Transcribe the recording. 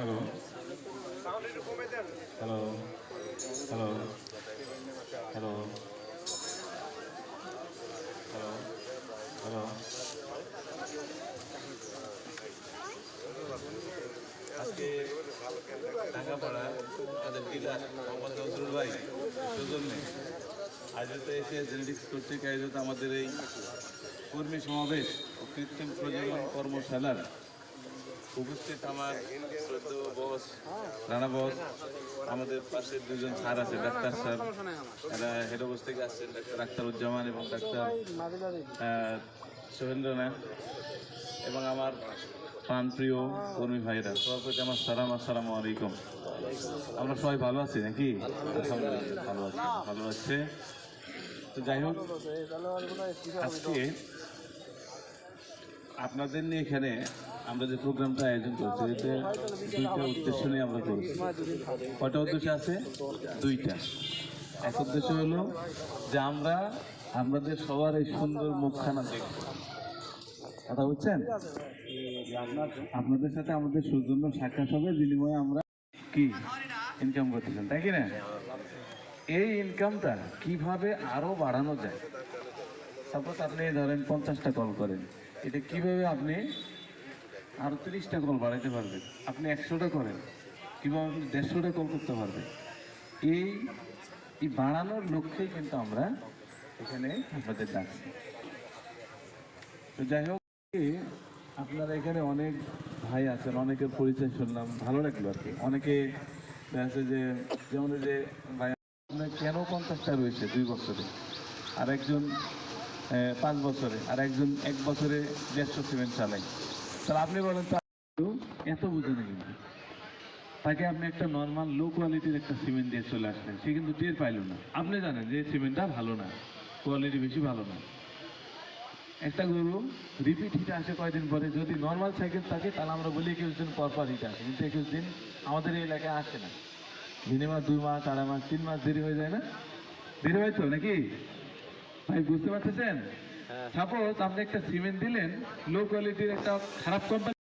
Hello hello hello hello hello hello আজকে ঢাকাপাড়া তাদের dealer Mohammad Nazrul ভাই সৌজন্যে আয়োজিত এসে জেনেটিক্স কর্তৃক আয়োজিত আমাদের এই কর্মী সমাবেশ ও কৃত্রিম প্রজনন কর্মশালার উপস্থিত আমার শ্রদ্ধ বস রানা বস, আমাদের পাশে দুজন স্যার আছে, ডাক্তার স্যার, এরা হেড অফিস থেকে আসছেন, ডাক্তার আখতারুজ্জামান এবং ডাক্তার সোহেন্দ্রনাথ, এবং আমার প্রাণপ্রিয় কর্মী ভাইরা, সবার প্রতি আমার সালাম, আসসালামু আলাইকুম। আমরা সবাই ভালো আছি নাকি? ভালো আছি, ভালো আছে। তো যাই হোক, আজকে আপনাদের নিয়ে এখানে আমরা যে প্রোগ্রামটা আয়োজন করছি, এতে দুইটা উদ্দেশ্য নিয়ে আমরা করছি। কয়টা উদ্দেশ্য আছে? দুইটা। এক উদ্দেশ্য হলো যে আমরা আপনাদের সবার এই সুন্দর মুখখানা দেখব, কথা বুঝছেন? আপনাদের সাথে আমাদের সৌজন্য সাক্ষাৎ হবে, বিনিময়ে আমরা কি ইনকাম করতেছেন, তাই কি না? এই ইনকামটা কিভাবে আরো বাড়ানো যায়? সাপোজ আপনি ধরেন 50টা কল করেন, এটা কিভাবে আপনি আরো 30টা কল বাড়াইতে পারবেন? আপনি 100টা করেন, কিভাবে আপনি 150টা কল করতে পারবেন? এই বাড়ানোর লক্ষ্যেই কিন্তু আমরা এখানে আপনাদের ডাকছি। তো যাই হোক, আপনারা এখানে অনেক ভাই আছেন, অনেকের পরিচয় শুনলাম, ভালো লাগলো আর কি। অনেকে আছে যে, যেমন যে ভাই আপনার কেন 50টা রয়েছে 2 বছরে, আর একজন 5 বছরে, আর একজন 1 বছরে 150 সিমেন্ট চালায়। তাহলে আপনি বলেন তো, এত বুঝে না কিন্তু তাকে আপনি একটা নর্মাল লো কোয়ালিটির একটা সিমেন্ট দিয়ে চলে আসলেন, সে কিন্তু টের পাইল না। আপনি জানেন যে সিমেন্টটা ভালো না, কোয়ালিটি বেশি ভালো না। একটা গরু রিপিট হিটে আসে কয়দিন পরে, যদি নর্মাল সাইকেল থাকে তাহলে আমরা বলি 21 দিন পর হিটে আসে, কিন্তু 21 দিন আমাদের এই এলাকায় আসে না। মিনিমাম 2 মাস, 2.5 মাস, 3 মাস দেরি হয়ে যায় না? দেরি হয় তো নাকি ভাই, বুঝতে পারতেছেন? সাপোজ আপনি একটা সিমেন্ট দিলেন লো কোয়ালিটির, একটা খারাপ কোম্পানি